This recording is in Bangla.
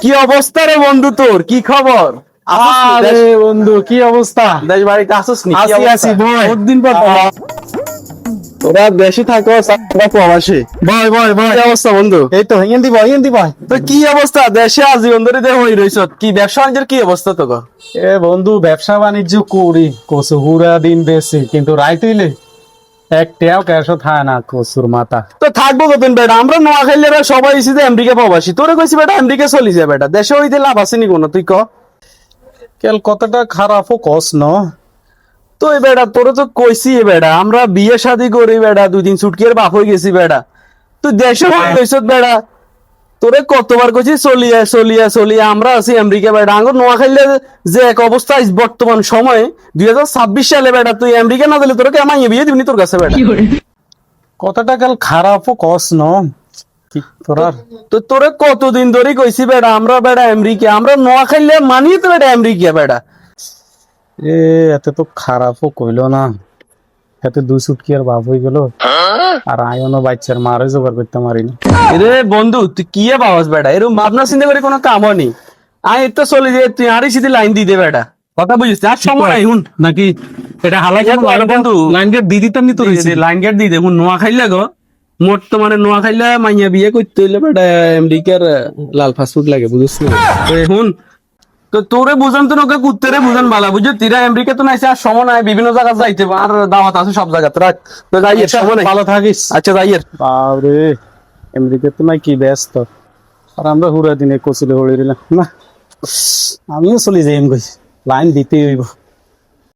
কি অবস্থা রে বন্ধু, তোর কি খবর? আরে বন্ধু কি অবস্থা? দেশ বাড়িতে আসিস নি? আছি আছি ভাই, বহুদিন পর তোরা দেশে থাকো, আমরা প্রবাসী। ভাই ভাই ভাই, কি অবস্থা বন্ধু? এই তো হিন্দি ভাই। তো কি অবস্থা দেশে? আজীবন ধরে দেহ হয়ে রইছ, কি ব্যবসা বাণিজ্যের কি অবস্থা তোর? এ বন্ধু ব্যবসা বাণিজ্য করি, কচু হুরা দিন বেশি, কিন্তু রাইত হইলে একটাও ক্যাশও থাকে না কচুর মাথা। তো থাকবো কতদিন বেটা? আমরা নোয়াখালীরা সবাই এসে যে আমেরিকা প্রবাসী, তোরে কইছি বেটা আমেরিকা চলি যায় বেটা, দেশে হইতে লাভ আছে নি কোনো? তুই ক কেল কতটা খারাপও কস ন। তো এই বেটা তোরে তো কইছি বেটা, আমরা বিয়ে শাদী করি বেটা, 2-3 ছুটকির বাপ হয়ে গেছি বেটা, তুই দেশে হইছ বেটা। তোরে কতবার কইছি চলিয়া আমরা আছি আমেরিকা বেটা। আঙ্গুর নোয়াখালীতে যে এক অবস্থা বর্তমান সময়ে 2026 সালে বেটা, তুই আমেরিকা না দিলে তোরে কেমন বিয়ে দিবনি তোর কাছে বেটা? কতটা কেল খারাপও কস ন কি করার। তো তোরে কতদিন ধরে কইছি বেটা, আমরা বেটা আমেরিকা, আমরা নোয়াখালী মানি তো বেটা আমেরিকা বেটা। এ এত তো খারাপও কইলো না, এতে দুই সুটকি আর বাপ হয়ে গেল, আর আয়নো বাচ্চার মারে জোগাড় করতে পারিনি। রে বন্ধু তুই কি বাবাস বেটা, এরকম ভাবনা চিন্তা করে কোনো কাম হয়নি। আয় তো চলে যে তুই আরই সিধে লাইন দিয়ে দে বেটা, কথা বুঝিস? আর সময় নাই হুন নাকি এটা হালাই বন্ধু, লাইন গেট দিয়ে দিতাম নি তো লাইন গেট দিয়ে দে হুন। নোয়াখাইলা গো বর্তমানে নোয়াখাইলা মাইয়া বিয়ে করতে হইলে বেটা আমেরিকার লাল ফাস্টফুড লাগে, বুঝিস না? হুন, তো তোরে বুঝান তো নৌকা কুত্তেরে বুঝান বালা, বুঝছো? তিরা আমেরিকা তো নাইছে, আর সময় নাই, বিভিন্ন জায়গা যাইতে হবে, আর দাওয়াত আছে সব জায়গাতে, রাখ তো যাই, সময় নাই। ভালো থাকিস। আচ্ছা যাই। বাবরে আমেরিকা তো নাই কি ব্যস্ত, আর আমরা হুরা দিনে কচুলে হড়ে দিলাম না। আমিও চলে যাই, লাইন দিতে হইব।